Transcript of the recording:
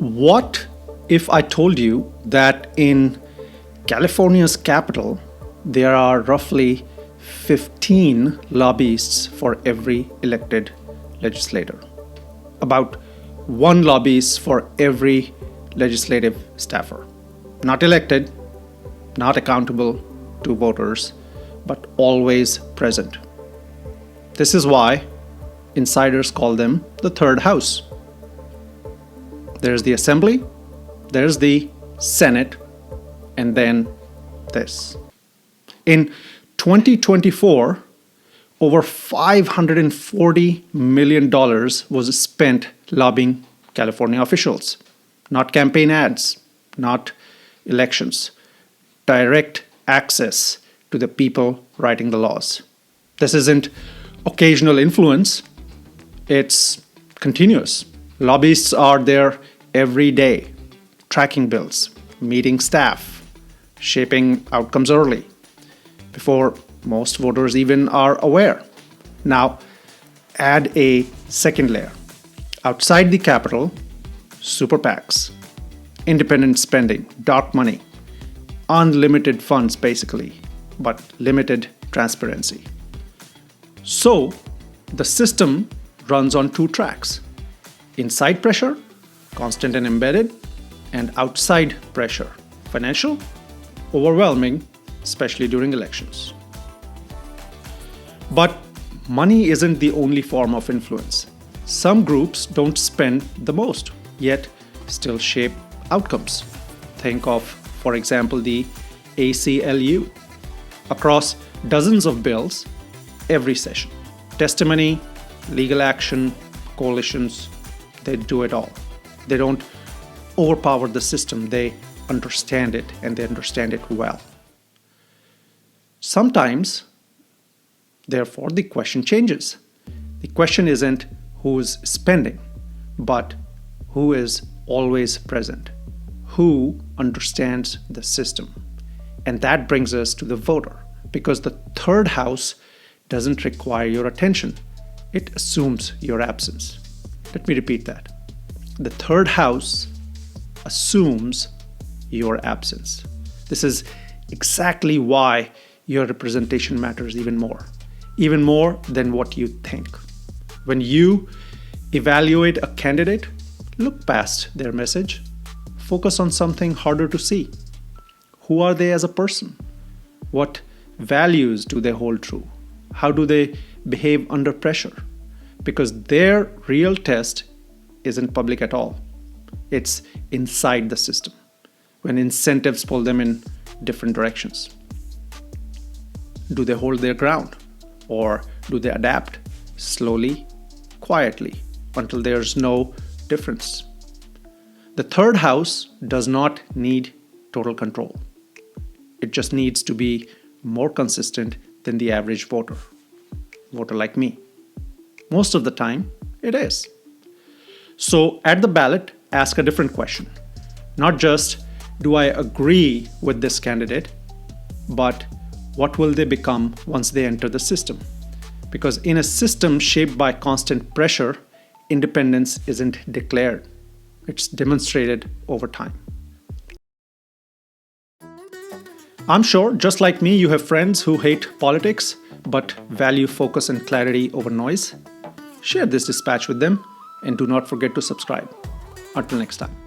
What if I told you that in California's capital, there are roughly 15 lobbyists for every elected legislator? About one lobbyist for every legislative staffer. Not elected, not accountable to voters, but always present. This is why insiders call them the third house. There's the Assembly, there's the Senate, and then this. In 2024, over $540 million was spent lobbying California officials. Not campaign ads, not elections. Direct access to the people writing the laws. This isn't occasional influence, it's continuous. Lobbyists are there every day, tracking bills, meeting staff, shaping outcomes early, before most voters even are aware. Now, add a second layer. Outside the Capitol, Super PACs, independent spending, dark money, unlimited funds basically, but limited transparency. So, the system runs on two tracks. Inside pressure, constant and embedded, and outside pressure, financial, overwhelming, especially during elections. But money isn't the only form of influence. Some groups don't spend the most, yet still shape outcomes. Think of, for example, the ACLU. Across dozens of bills every session. Testimony, legal action, coalitions, they do it all. They don't overpower the system, they understand it, and they understand it well. Sometimes, therefore, the question changes. The question isn't who's spending, but who is always present, who understands the system. And that brings us to the voter, because the third house doesn't require your attention. It assumes your absence. Let me repeat that. The third house assumes your absence. This is exactly why your representation matters even more than what you think. When you evaluate a candidate, look past their message. Focus on something harder to see. Who are they as a person? What values do they hold true? How do they behave under pressure? Because their real test isn't public at all. It's inside the system, when incentives pull them in different directions. Do they hold their ground? Or do they adapt slowly, quietly, until there's no difference? The third house does not need total control. It just needs to be more consistent than the average voter like me. Most of the time, it is. So at the ballot, ask a different question. Not just, do I agree with this candidate, but what will they become once they enter the system? Because in a system shaped by constant pressure, independence isn't declared. It's demonstrated over time. I'm sure, just like me, you have friends who hate politics, but value focus and clarity over noise. Share this dispatch with them, and do not forget to subscribe. Until next time.